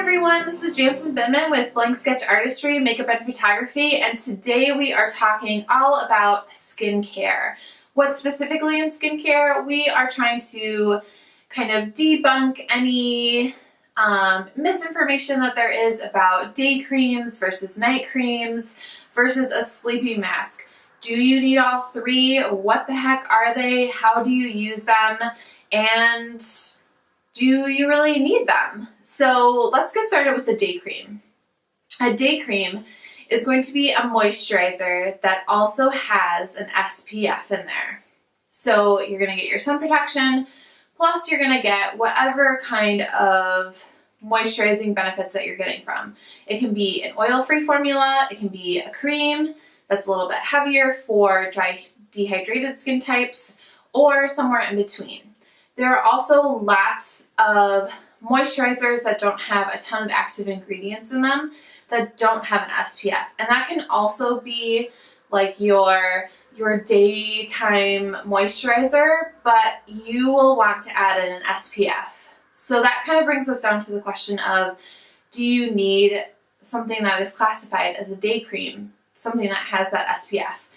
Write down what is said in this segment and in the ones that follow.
everyone, this is Jansen Binman with Blanc Sketch Artistry, Makeup and Photography, and today we are talking all about skincare. What specifically in skincare? We are trying to kind of debunk any misinformation that there is about day creams versus night creams versus a sleeping mask. Do you need all three? What the heck are they? How do you use them? And do you really need them? So let's get started with the day cream. A day cream is going to be a moisturizer that also has an SPF in there. So you're going to get your sun protection, plus you're going to get whatever kind of moisturizing benefits that you're getting from. It can be an oil-free formula, it can be a cream that's a little bit heavier for dry, dehydrated skin types, or somewhere in between. There are also lots of moisturizers that don't have a ton of active ingredients in them that don't have an SPF. And that can also be like your daytime moisturizer, but you will want to add in an SPF. So that kind of brings us down to the question of, do you need something that is classified as a day cream, something that has that SPF?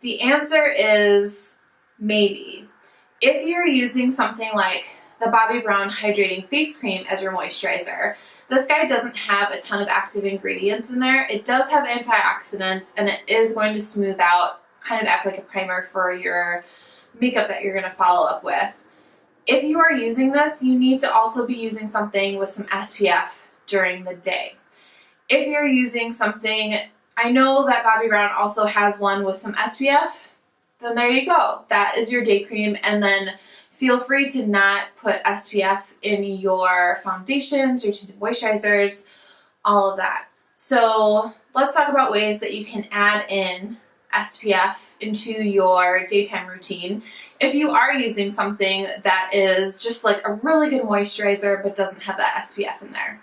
The answer is maybe. If you're using something like the Bobbi Brown Hydrating Face Cream as your moisturizer, this guy doesn't have a ton of active ingredients in there. It does have antioxidants, and it is going to smooth out, kind of act like a primer for your makeup that you're going to follow up with. If you are using this, you need to also be using something with some SPF during the day. If you're using something, I know that Bobbi Brown also has one with some SPF, then there you go. That is your day cream, and then feel free to not put SPF in your foundations or moisturizers, all of that. So let's talk about ways that you can add in SPF into your daytime routine if you are using something that is just like a really good moisturizer but doesn't have that SPF in there.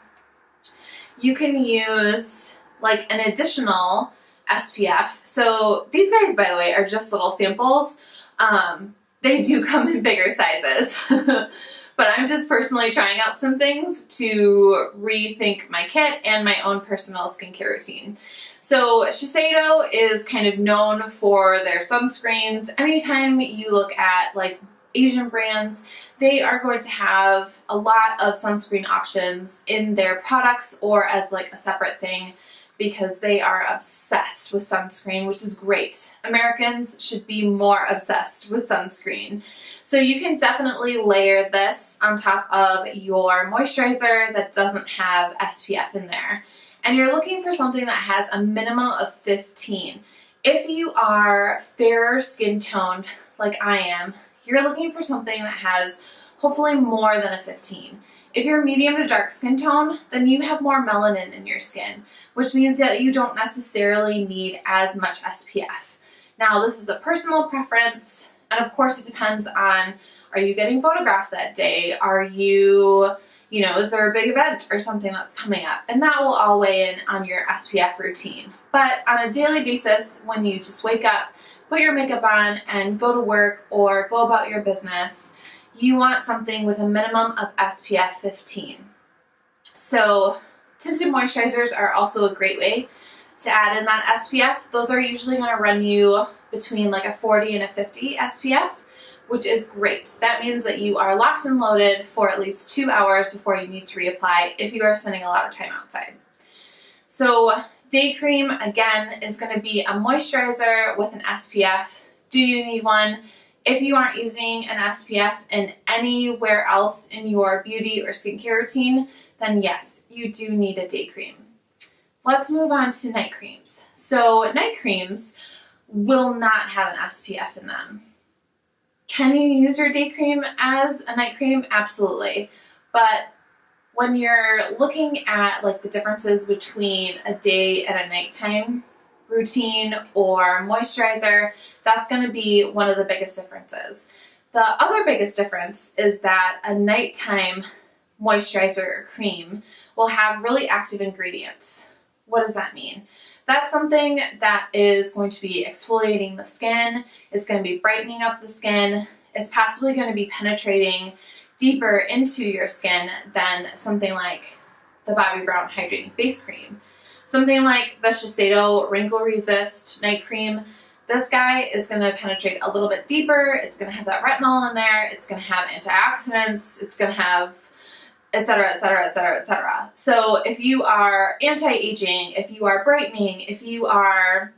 You can use like an additional SPF. So these guys, by the way, are just little samples. They do come in bigger sizes, but I'm just personally trying out some things to rethink my kit and my own personal skincare routine. So Shiseido is kind of known for their sunscreens. Anytime you look at like Asian brands, they are going to have a lot of sunscreen options in their products or as like a separate thing, because they are obsessed with sunscreen, which is great. Americans should be more obsessed with sunscreen. So you can definitely layer this on top of your moisturizer that doesn't have SPF in there. And you're looking for something that has a minimum of 15. If you are fairer skin toned like I am, you're looking for something that has hopefully more than a 15. If you're medium to dark skin tone, then you have more melanin in your skin, which means that you don't necessarily need as much SPF. Now, this is a personal preference, and of course it depends on, are you getting photographed that day? Are you, is there a big event or something that's coming up? And that will all weigh in on your SPF routine. But on a daily basis, when you just wake up, put your makeup on, and go to work or go about your business, you want something with a minimum of SPF 15. So tinted moisturizers are also a great way to add in that SPF. Those are usually going to run you between like a 40 and a 50 SPF, which is great. That means that you are locked and loaded for at least 2 hours before you need to reapply if you are spending a lot of time outside. So day cream, again, is going to be a moisturizer with an SPF. Do you need one? If you aren't using an SPF in anywhere else in your beauty or skincare routine, then yes, you do need a day cream. Let's move on to night creams. So night creams will not have an SPF in them. Can you use your day cream as a night cream? Absolutely. But when you're looking at like the differences between a day and a nighttime routine or moisturizer, that's going to be one of the biggest differences. The other biggest difference is that a nighttime moisturizer or cream will have really active ingredients. What does that mean? That's something that is going to be exfoliating the skin, it's going to be brightening up the skin, it's possibly going to be penetrating deeper into your skin than something like the Bobbi Brown Hydrating Face Cream. Something like the Shiseido Wrinkle Resist Night Cream, this guy is going to penetrate a little bit deeper. It's going to have that retinol in there. It's going to have antioxidants. It's going to have etc., etc., etc., etc. So if you are anti-aging, if you are brightening, if you are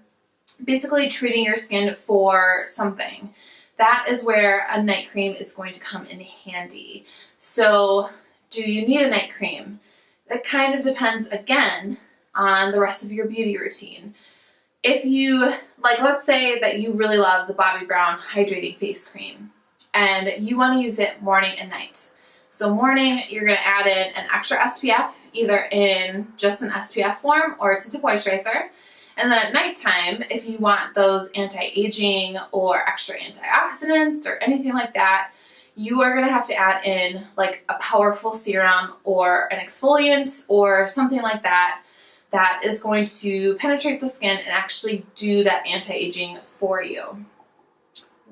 basically treating your skin for something, that is where a night cream is going to come in handy. So do you need a night cream? That kind of depends, again, on the rest of your beauty routine. If you, like, let's say that you really love the Bobbi Brown Hydrating Face Cream and you want to use it morning and night. So morning, you're going to add in an extra SPF, either in just an SPF form or a tinted moisturizer. And then at nighttime, if you want those anti-aging or extra antioxidants or anything like that, you are going to have to add in like a powerful serum or an exfoliant or something like that that is going to penetrate the skin and actually do that anti-aging for you.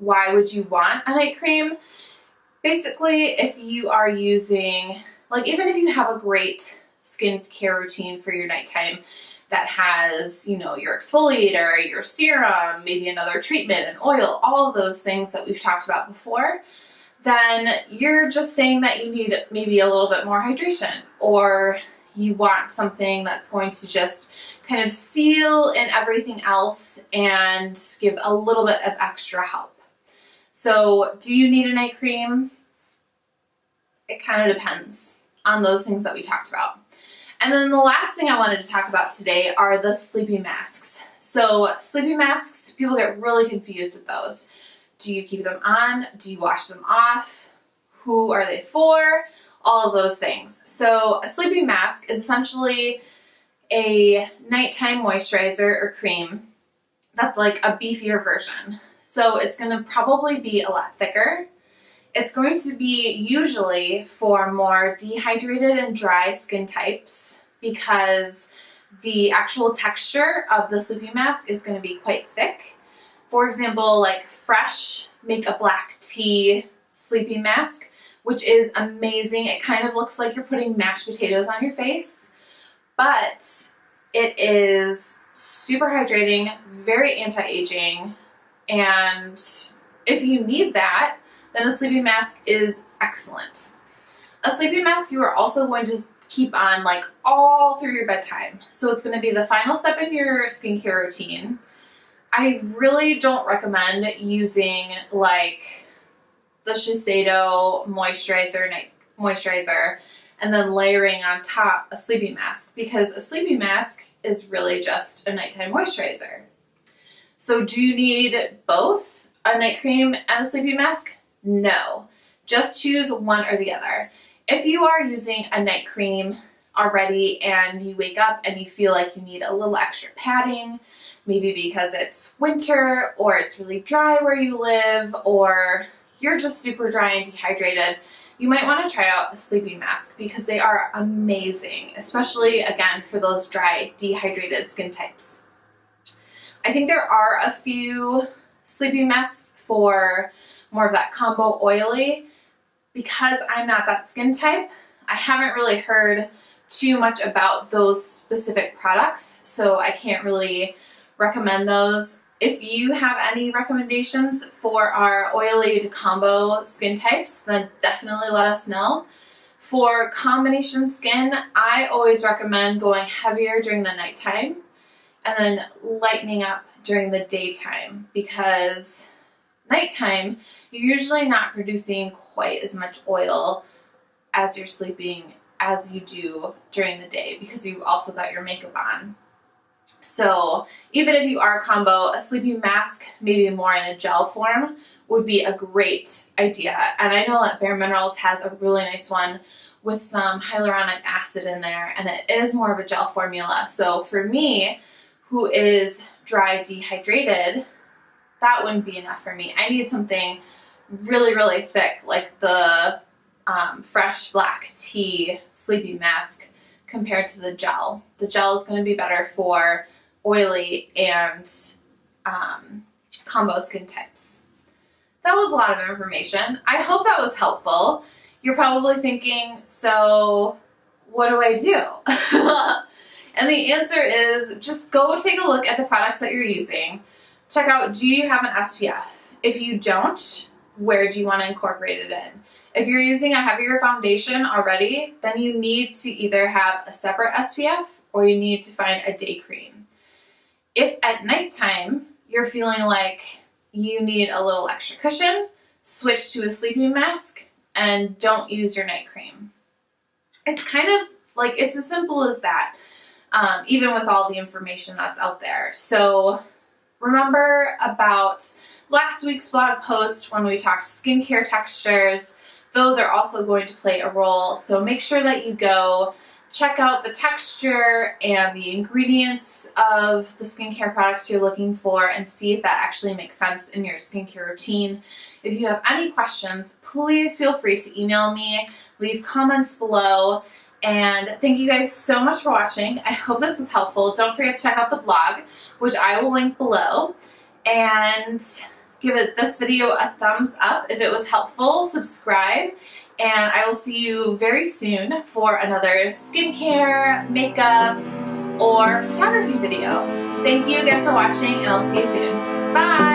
Why would you want a night cream? Basically, if you are using, like, even if you have a great skincare routine for your nighttime that has, you know, your exfoliator, your serum, maybe another treatment, an oil, all of those things that we've talked about before, then you're just saying that you need maybe a little bit more hydration, or you want something that's going to just kind of seal in everything else and give a little bit of extra help. So do you need a night cream? It kind of depends on those things that we talked about. And then the last thing I wanted to talk about today are the sleeping masks. So sleeping masks, people get really confused with those. Do you keep them on? Do you wash them off? Who are they for? All of those things. So a sleeping mask is essentially a nighttime moisturizer or cream that's like a beefier version. So it's going to probably be a lot thicker. It's going to be usually for more dehydrated and dry skin types because the actual texture of the sleeping mask is going to be quite thick. For example, like Fresh make a black tea sleeping mask, which is amazing. It kind of looks like you're putting mashed potatoes on your face, but it is super hydrating, very anti-aging, and if you need that, then a sleeping mask is excellent. A sleeping mask you are also going to keep on like all through your bedtime. So it's going to be the final step in your skincare routine. I really don't recommend using like the Shiseido night moisturizer and then layering on top a sleeping mask, because a sleeping mask is really just a nighttime moisturizer. So do you need both a night cream and a sleeping mask? No, just choose one or the other. If you are using a night cream already and you wake up and you feel like you need a little extra padding, maybe because it's winter or it's really dry where you live or you're just super dry and dehydrated, you might want to try out a sleeping mask because they are amazing, especially again for those dry, dehydrated skin types. I think there are a few sleeping masks for more of that combo oily. Because I'm not that skin type, I haven't really heard too much about those specific products, so I can't really recommend those. If you have any recommendations for our oily to combo skin types, then definitely let us know. For combination skin, I always recommend going heavier during the nighttime and then lightening up during the daytime, because nighttime, you're usually not producing quite as much oil as you're sleeping as you do during the day, because you've also got your makeup on. So even if you are a combo, a sleeping mask, maybe more in a gel form, would be a great idea. And I know that Bare Minerals has a really nice one with some hyaluronic acid in there, and it is more of a gel formula. So for me, who is dry, dehydrated, that wouldn't be enough for me. I need something really, really thick, like the Fresh Black Tea Sleeping Mask compared to the gel. The gel is going to be better for oily and combo skin types. That was a lot of information. I hope that was helpful. You're probably thinking, so what do I do? And the answer is just go take a look at the products that you're using. Check out, do you have an SPF? If you don't, where do you want to incorporate it in? If you're using a heavier foundation already, then you need to either have a separate SPF or you need to find a day cream. If at nighttime you're feeling like you need a little extra cushion, switch to a sleeping mask and don't use your night cream. It's kind of like, it's as simple as that, even with all the information that's out there. So remember about last week's blog post when we talked skincare textures. Those are also going to play a role. So make sure that you go check out the texture and the ingredients of the skincare products you're looking for and see if that actually makes sense in your skincare routine. If you have any questions, please feel free to email me, leave comments below, and thank you guys so much for watching. I hope this was helpful. Don't forget to check out the blog, which I will link below, and give this video a thumbs up if it was helpful, subscribe, and I will see you very soon for another skincare, makeup, or photography video. Thank you again for watching, and I'll see you soon. Bye!